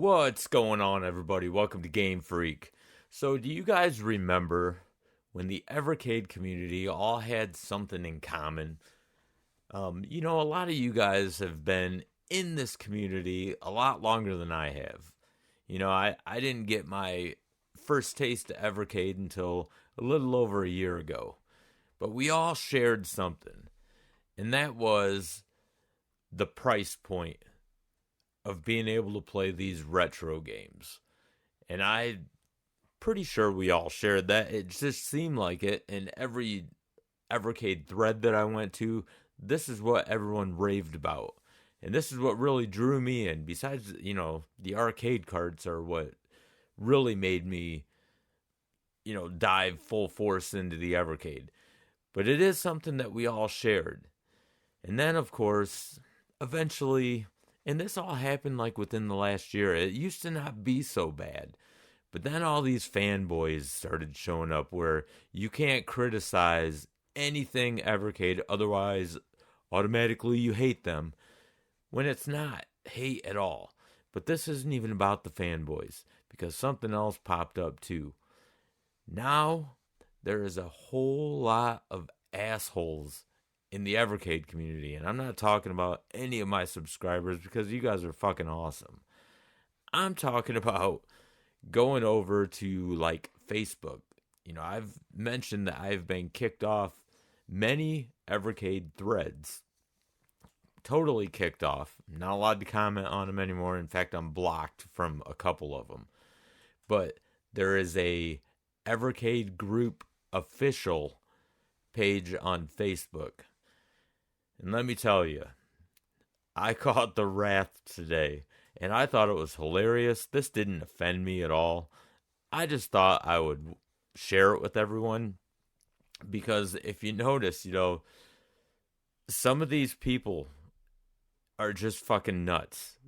What's going on, everybody? Welcome to GameFreak. So, do you guys remember when the Evercade community all had something in common? A lot of you guys have been in this community a lot longer than I have. I didn't get my first taste of Evercade until a little over a year ago. But we all shared something, and that was the price point of being able to play these retro games. And I'm pretty sure we all shared that. It just seemed like it. In every Evercade thread that I went to, this is what everyone raved about. And this is what really drew me in. Besides, the arcade cards are what really made me, dive full force into the Evercade. But it is something that we all shared. And then, of course, eventually, and this all happened like within the last year. It used to not be so bad. But then all these fanboys started showing up where you can't criticize anything Evercade, otherwise automatically you hate them, when it's not hate at all. But this isn't even about the fanboys, because something else popped up too. Now there is a whole lot of assholes in the Evercade community, and I'm not talking about any of my subscribers because you guys are fucking awesome. I'm talking about going over to like Facebook. I've mentioned that I've been kicked off many Evercade threads. Totally kicked off. Not allowed to comment on them anymore. In fact, I'm blocked from a couple of them. But there is a Evercade group official page on Facebook. And let me tell you, I caught the wrath today, and I thought it was hilarious. This didn't offend me at all. I just thought I would share it with everyone, because if you notice, some of these people are just fucking nuts.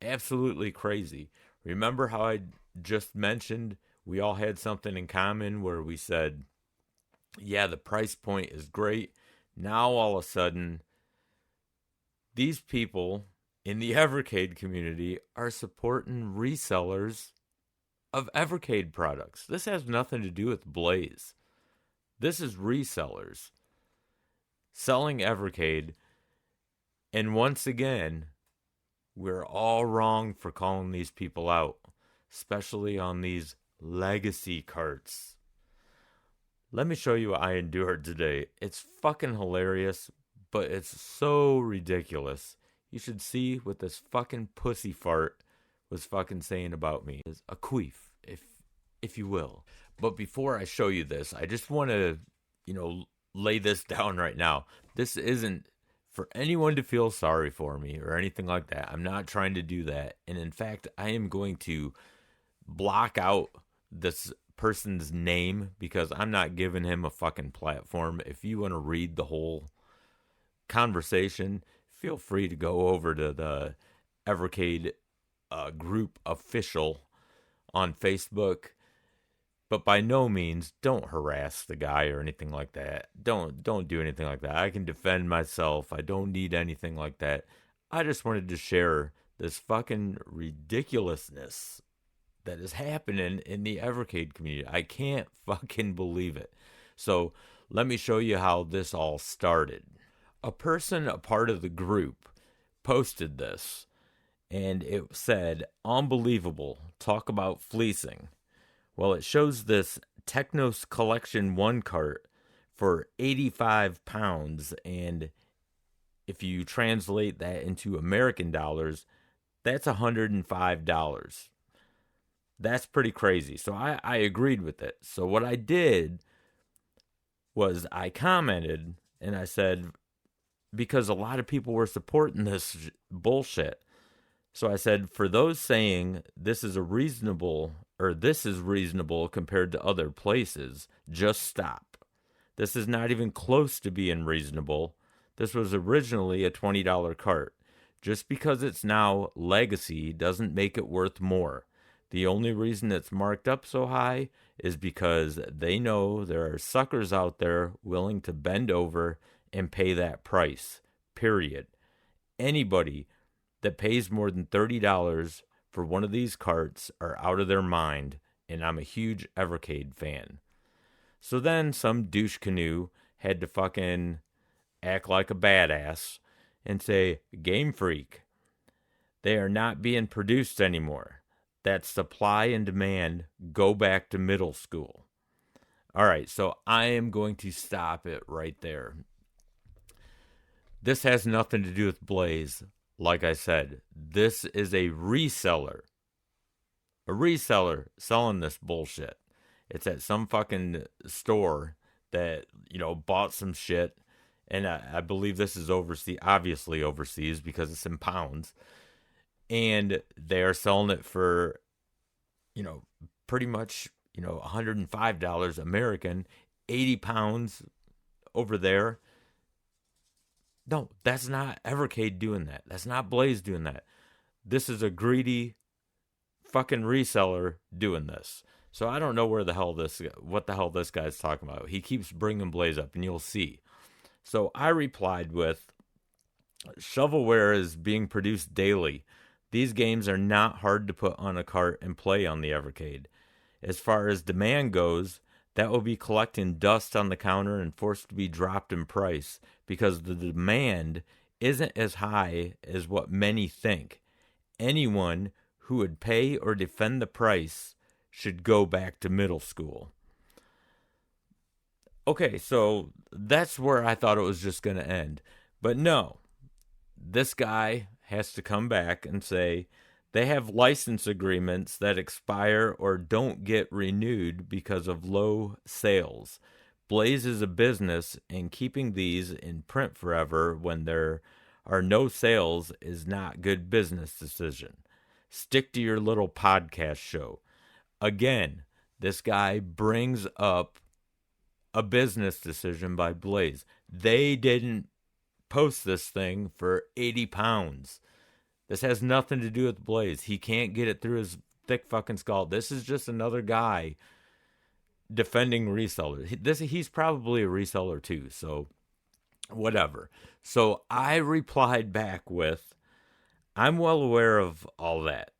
Absolutely crazy. Remember how I just mentioned we all had something in common where we said, yeah, the price point is great. Now all of a sudden, these people in the Evercade community are supporting resellers of Evercade products. This has nothing to do with Blaze. This is resellers selling Evercade. And once again, we're all wrong for calling these people out, especially on these legacy carts. Let me show you what I endured today. It's fucking hilarious, but it's so ridiculous. You should see what this fucking pussy fart was fucking saying about me. It's a queef, if you will. But before I show you this, I just want to, lay this down right now. This isn't for anyone to feel sorry for me or anything like that. I'm not trying to do that. And in fact, I am going to block out this person's name because I'm not giving him a fucking platform. If you want to read the whole conversation, feel free to go over to the Evercade group official on Facebook. But by no means, don't harass the guy or anything like that. Don't do anything like that. I can defend myself. I don't need anything like that. I just wanted to share this fucking ridiculousness that is happening in the Evercade community. I can't fucking believe it. So let me show you how this all started. A person, a part of the group, posted this, and it said, "Unbelievable, talk about fleecing." Well, it shows this Technos Collection 1 cart for 85 pounds, and if you translate that into American dollars, that's $105. That's pretty crazy. So I agreed with it. So what I did was I commented, and I said, because a lot of people were supporting this bullshit. So I said, for those saying this is reasonable compared to other places, just stop. This is not even close to being reasonable. This was originally a $20 cart. Just because it's now legacy doesn't make it worth more. The only reason it's marked up so high is because they know there are suckers out there willing to bend over and pay that price. Period. Anybody that pays more than $30 for one of these carts are out of their mind, and I'm a huge Evercade fan. So then some douche canoe had to fucking act like a badass and say, GameFreak, they are not being produced anymore. That supply and demand go back to middle school. All right, so I am going to stop it right there. This has nothing to do with Blaze. Like I said, this is a reseller. A reseller selling this bullshit. It's at some fucking store that, bought some shit. And I believe this is overseas, obviously overseas because it's in pounds. And they are selling it for, pretty much, $105 American, 80 pounds over there. No, that's not Evercade doing that. That's not Blaze doing that. This is a greedy fucking reseller doing this. So I don't know what the hell this guy's talking about. He keeps bringing Blaze up, and you'll see. So I replied with, shovelware is being produced daily. These games are not hard to put on a cart and play on the Evercade. As far as demand goes, that will be collecting dust on the counter and forced to be dropped in price because the demand isn't as high as what many think. Anyone who would pay or defend the price should go back to middle school. Okay, so that's where I thought it was just going to end. But no, this guy has to come back and say they have license agreements that expire or don't get renewed because of low sales. Blaze is a business, and keeping these in print forever when there are no sales is not good business decision. Stick to your little podcast show. Again, this guy brings up a business decision by Blaze. They didn't post this thing for 80 pounds. This has nothing to do with Blaze. He can't get it through his thick fucking skull. This is just another guy defending resellers. He's probably a reseller too, so whatever. So I replied back with, I'm well aware of all that.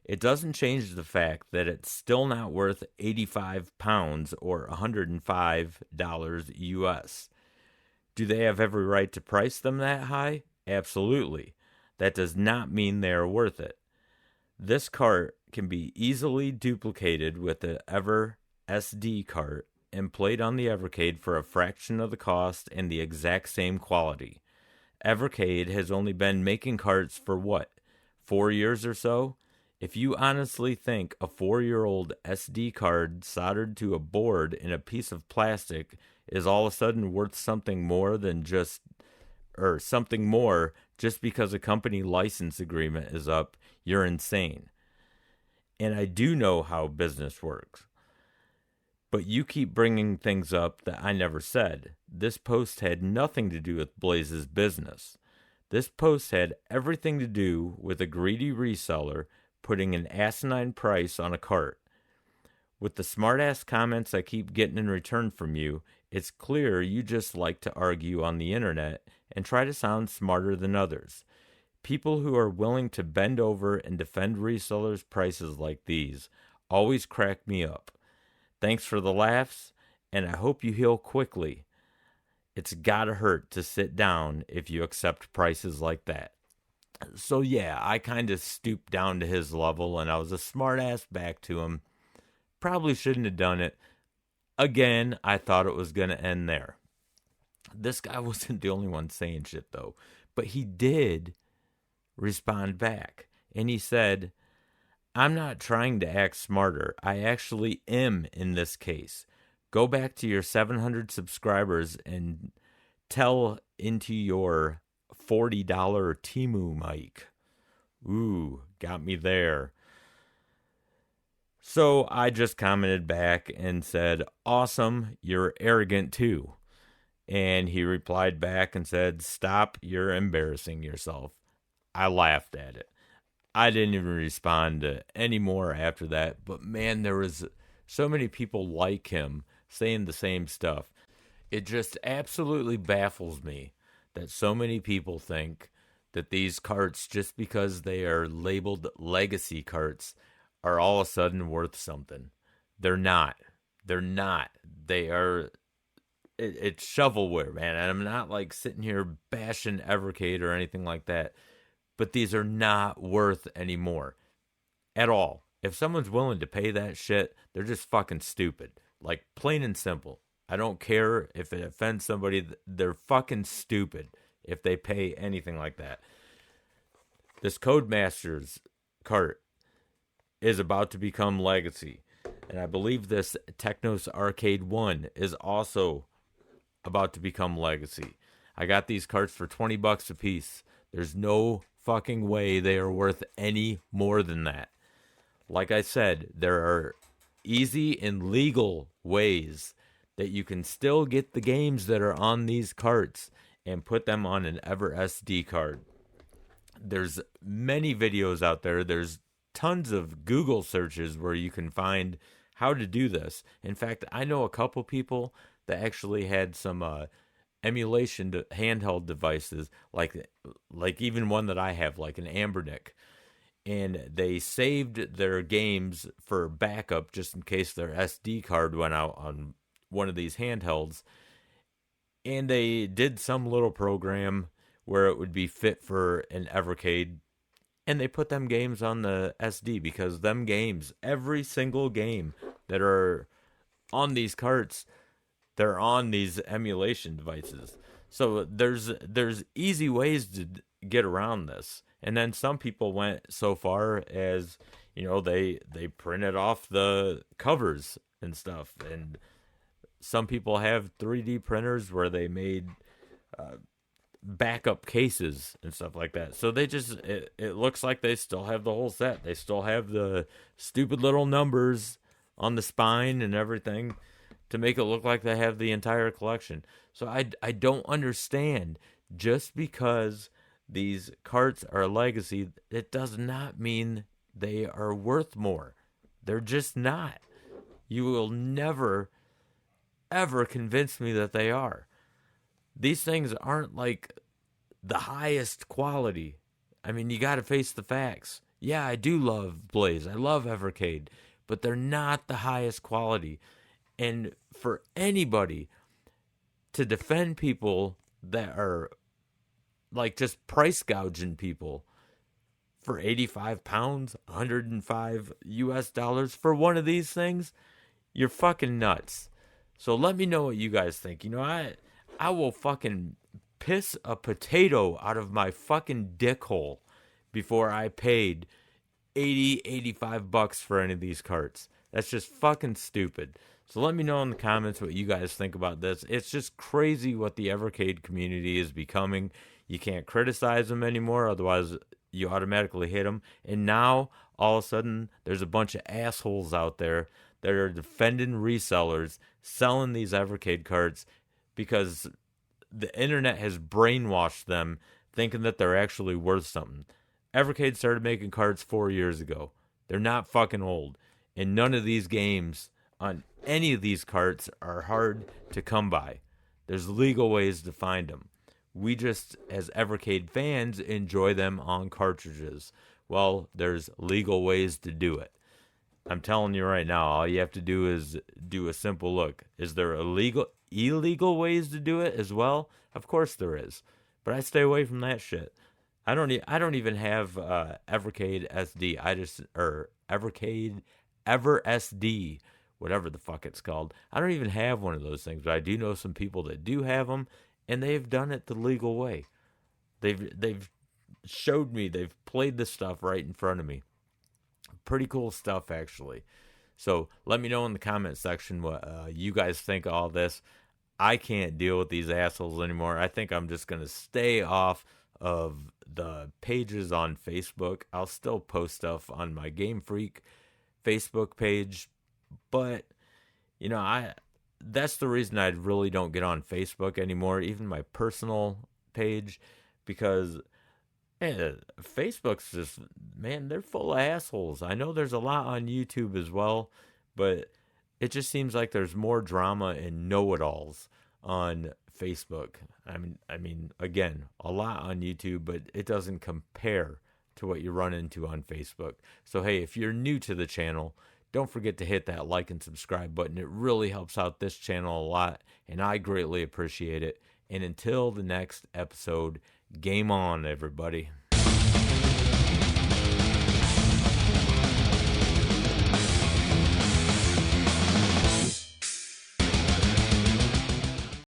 It doesn't change the fact that it's still not worth 85 pounds or $105 US. Do they have every right to price them that high? Absolutely. That does not mean they are worth it. This cart can be easily duplicated with the Ever SD cart and played on the Evercade for a fraction of the cost and the exact same quality. Evercade has only been making carts for what, 4 years or so? If you honestly think a 4-year-old SD card soldered to a board in a piece of plastic is all of a sudden worth something more just because a company license agreement is up, you're insane. And I do know how business works. But you keep bringing things up that I never said. This post had nothing to do with Blaze's business. This post had everything to do with a greedy reseller putting an asinine price on a cart. With the smart-ass comments I keep getting in return from you, it's clear you just like to argue on the internet and try to sound smarter than others. People who are willing to bend over and defend resellers' prices like these always crack me up. Thanks for the laughs, and I hope you heal quickly. It's gotta hurt to sit down if you accept prices like that. So yeah, I kind of stooped down to his level, and I was a smart ass back to him. Probably shouldn't have done it. Again, I thought it was going to end there. This guy wasn't the only one saying shit, though. But he did respond back. And he said, I'm not trying to act smarter. I actually am in this case. Go back to your 700 subscribers and tell into your $40 Temu mic. Ooh, got me there. So I just commented back and said, awesome, you're arrogant too. And he replied back and said, stop, you're embarrassing yourself. I laughed at it. I didn't even respond to any more after that. But man, there was so many people like him saying the same stuff. It just absolutely baffles me that so many people think that these carts, just because they are labeled legacy carts, are all of a sudden worth something. They're not. They're not. They are. It's shovelware, man. And I'm not like sitting here bashing Evercade or anything like that. But these are not worth anymore at all. If someone's willing to pay that shit, they're just fucking stupid. Like, plain and simple. I don't care if it offends somebody. They're fucking stupid if they pay anything like that. This Codemasters cart is about to become legacy. And I believe this Technos Arcade 1 is also about to become legacy. I got these carts for $20 a piece. There's no fucking way they are worth any more than that. Like I said, there are easy and legal ways that you can still get the games that are on these carts and put them on an EverSD card. There's many videos out there. There's tons of Google searches where you can find how to do this. In fact, I know a couple people that actually had some emulation handheld devices, like even one that I have, like an Ambernick. And they saved their games for backup just in case their SD card went out on one of these handhelds. And they did some little program where it would be fit for an Evercade. And they put them games on the SD because them games, every single game that are on these carts, they're on these emulation devices. So there's easy ways to get around this. And then some people went so far as, they printed off the covers and stuff. And some people have 3D printers where they made backup cases and stuff like that. So they just, it looks like they still have the whole set. They still have the stupid little numbers on the spine and everything to make it look like they have the entire collection. So I don't understand. Just because these carts are a legacy, it does not mean they are worth more. They're just not. You will never, ever convince me that they are. These things aren't like the highest quality. I mean, you got to face the facts. Yeah, I do love Blaze. I love Evercade. But they're not the highest quality. And for anybody to defend people that are like just price gouging people for 85 pounds, 105 US dollars for one of these things, you're fucking nuts. So let me know what you guys think. I will fucking piss a potato out of my fucking dick hole before I paid 85 bucks for any of these carts. That's just fucking stupid. So let me know in the comments what you guys think about this. It's just crazy what the Evercade community is becoming. You can't criticize them anymore, otherwise you automatically hit them. And now, all of a sudden, there's a bunch of assholes out there that are defending resellers, selling these Evercade carts because the internet has brainwashed them, thinking that they're actually worth something. Evercade started making carts 4 years ago. They're not fucking old. And none of these games on any of these carts are hard to come by. There's legal ways to find them. We just, as Evercade fans, enjoy them on cartridges. Well, there's legal ways to do it. I'm telling you right now, all you have to do is do a simple look. Is there illegal ways to do it as well? Of course there is. But I stay away from that shit. I don't even have Evercade SD. Evercade EverSD, whatever the fuck it's called. I don't even have one of those things, but I do know some people that do have them, and they've done it the legal way. They've showed me, they've played this stuff right in front of me. Pretty cool stuff, actually. So let me know in the comment section what you guys think of all this. I can't deal with these assholes anymore. I think I'm just going to stay off of the pages on Facebook. I'll still post stuff on my GameFreak Facebook page, but that's the reason I really don't get on Facebook anymore, even my personal page, because Facebook's just, man, they're full of assholes. I know there's a lot on YouTube as well, but it just seems like there's more drama and know-it-alls on Facebook. I mean, again, a lot on YouTube, but it doesn't compare to what you run into on Facebook. So hey, if you're new to the channel, don't forget to hit that like and subscribe button. It really helps out this channel a lot, and I greatly appreciate it. And until the next episode, game on, everybody.